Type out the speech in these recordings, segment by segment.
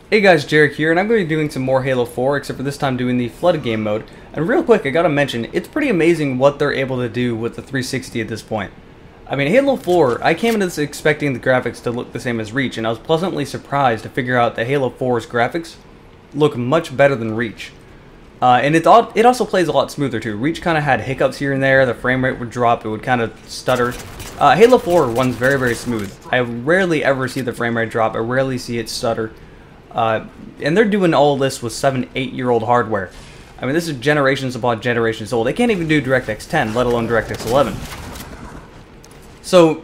Hey guys, Jarek here, and I'm going to be doing some more Halo 4, except for this time doing the Flood game mode. And real quick, I gotta mention, it's pretty amazing what they're able to do with the 360 at this point. I mean, Halo 4, I came into this expecting the graphics to look the same as Reach, and I was pleasantly surprised to figure out that Halo 4's graphics look much better than Reach. And it also plays a lot smoother too. Reach kind of had hiccups here and there, the frame rate would drop, it would kind of stutter. Halo 4 runs very, very smooth. I rarely ever see the frame rate drop, I rarely see it stutter. And they're doing all this with 7-8-year-old hardware. I mean, this is generations upon generations old. They can't even do DirectX 10, let alone DirectX 11. So,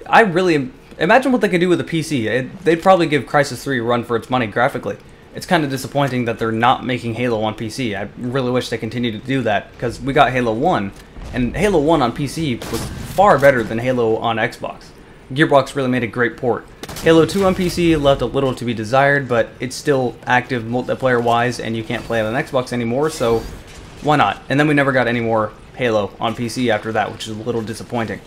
I really... imagine what they could do with a PC. They'd probably give Crysis 3 a run for its money graphically. It's kind of disappointing that they're not making Halo on PC. I really wish they continued to do that, because we got Halo 1, and Halo 1 on PC was far better than Halo on Xbox. Gearbox really made a great port. Halo 2 on PC left a little to be desired, but it's still active multiplayer-wise, and you can't play it on Xbox anymore, so why not? And then we never got any more Halo on PC after that, which is a little disappointing.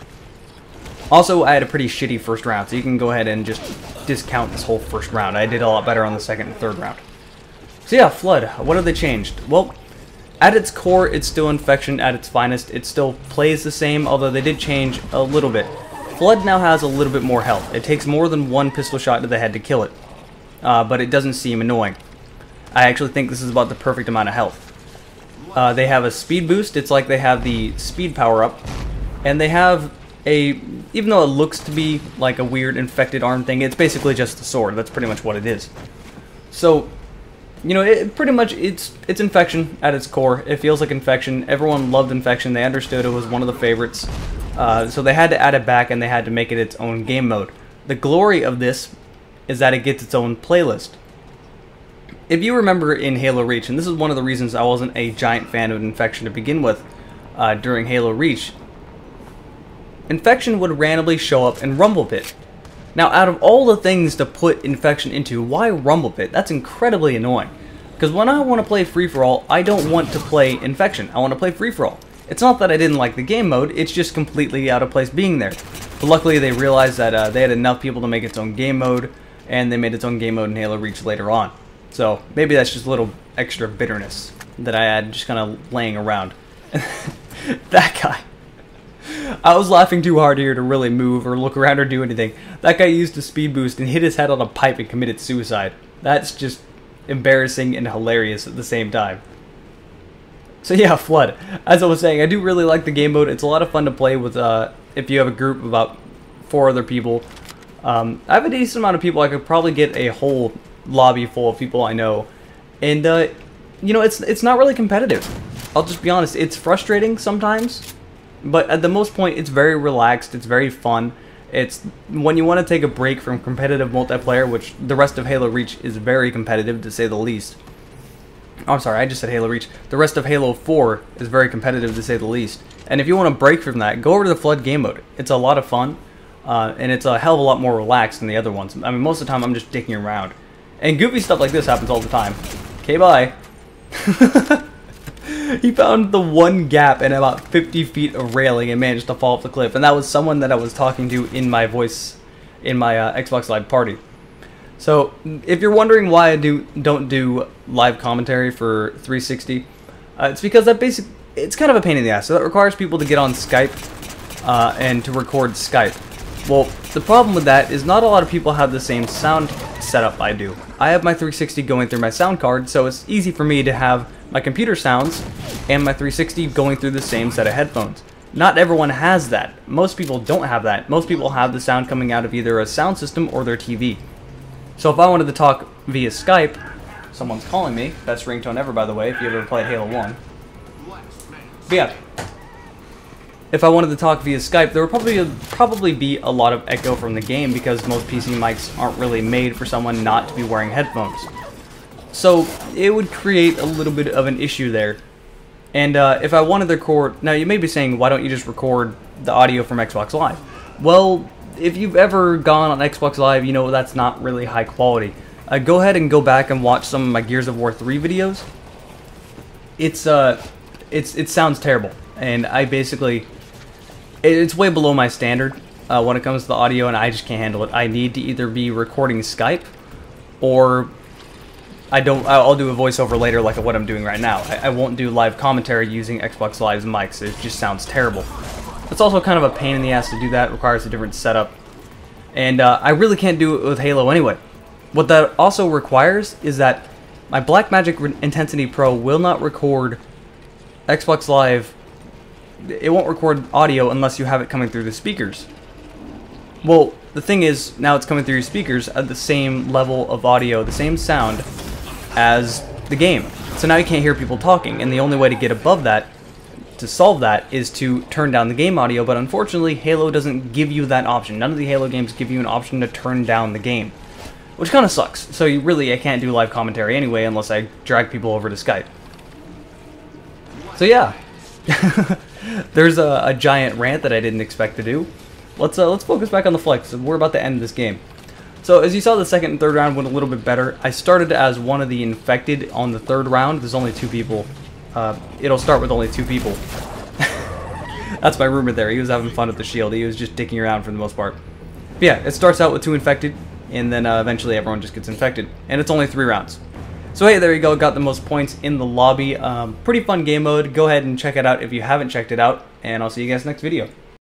Also, I had a pretty shitty first round, so you can go ahead and just discount this whole first round. I did a lot better on the second and third round. So yeah, Flood, what have they changed? Well, at its core, it's still Infection at its finest. It still plays the same, although they did change a little bit. Flood now has a little bit more health. It takes more than one pistol shot to the head to kill it, but it doesn't seem annoying. I actually think this is about the perfect amount of health. They have a speed boost. It's like they have the speed power up, and they have a, even though it looks to be like a weird infected arm thing, it's basically just a sword. That's pretty much what it is. So, you know, it pretty much, it's Infection at its core. It feels like Infection. Everyone loved Infection. They understood it was one of the favorites. So they had to add it back, and they had to make it its own game mode. The glory of this is that it gets its own playlist. If you remember in Halo Reach, and this is one of the reasons I wasn't a giant fan of Infection to begin with during Halo Reach, Infection would randomly show up in Rumble Pit. Now, out of all the things to put Infection into, why Rumble Pit? That's incredibly annoying. Because when I want to play Free-For-All, I don't want to play Infection. I want to play Free-For-All. It's not that I didn't like the game mode, it's just completely out of place being there. But luckily they realized that they had enough people to make its own game mode, and they made its own game mode in Halo Reach later on. So maybe that's just a little extra bitterness that I had just kind of laying around. That guy. I was laughing too hard here to really move or look around or do anything. That guy used a speed boost and hit his head on a pipe and committed suicide. That's just embarrassing and hilarious at the same time. So yeah, Flood. As I was saying, I do really like the game mode. It's a lot of fun to play with if you have a group of about 4 other people. I have a decent amount of people. I could probably get a whole lobby full of people I know. And, you know, it's not really competitive. I'll just be honest. It's frustrating sometimes. But at the most point, it's very relaxed. It's very fun. It's when you want to take a break from competitive multiplayer, which the rest of Halo Reach is very competitive, to say the least. Oh, I'm sorry, I just said Halo Reach. The rest of Halo 4 is very competitive, to say the least. And if you want to break from that, go over to the Flood game mode. It's a lot of fun, and it's a hell of a lot more relaxed than the other ones. I mean, most of the time, I'm just dicking around. And goofy stuff like this happens all the time. Okay, bye. He found the one gap in about 50 feet of railing and managed to fall off the cliff. And that was someone that I was talking to in my voice, in my Xbox Live party. So, if you're wondering why I don't do live commentary for 360, it's because it's kind of a pain in the ass. So that requires people to get on Skype and to record Skype. Well, the problem with that is not a lot of people have the same sound setup I do. I have my 360 going through my sound card, so it's easy for me to have my computer sounds and my 360 going through the same set of headphones. Not everyone has that. Most people don't have that. Most people have the sound coming out of either a sound system or their TV. So if I wanted to talk via Skype, someone's calling me. Best ringtone ever, by the way, if you ever played Halo 1. But yeah, if I wanted to talk via Skype, there would probably be a lot of echo from the game because most PC mics aren't really made for someone not to be wearing headphones. So it would create a little bit of an issue there. And if I wanted to record... Now, you may be saying, why don't you just record the audio from Xbox Live? Well, if you've ever gone on Xbox Live, you know that's not really high quality. Go ahead and go back and watch some of my Gears of War 3 videos. It sounds terrible, and I basically... It's way below my standard when it comes to the audio, and I just can't handle it. I need to either be recording Skype, or I'll do a voiceover later like what I'm doing right now. I won't do live commentary using Xbox Live's mics. It just sounds terrible. It's also kind of a pain in the ass to do that. It requires a different setup. And I really can't do it with Halo anyway. What that also requires is that my Blackmagic Intensity Pro will not record Xbox Live. It won't record audio unless you have it coming through the speakers. Well, the thing is, now it's coming through your speakers at the same level of audio, the same sound as the game. So now you can't hear people talking, and the only way to get above that, to solve that, is to turn down the game audio, but unfortunately Halo doesn't give you that option. None of the Halo games give you an option to turn down the game, which kind of sucks. So I can't do live commentary anyway unless I drag people over to Skype. So yeah, there's a giant rant that I didn't expect to do. Let's focus back on the flex. We're about to end this game. So as you saw, the second and third round went a little bit better. I started as one of the infected on the third round. There's only 2 people. It'll start with only 2 people. That's my roommate there. He was having fun with the shield. He was just dicking around for the most part. But yeah, it starts out with 2 infected, and then eventually everyone just gets infected. And it's only 3 rounds. So hey, there you go. Got the most points in the lobby. Pretty fun game mode. Go ahead and check it out if you haven't checked it out. And I'll see you guys next video.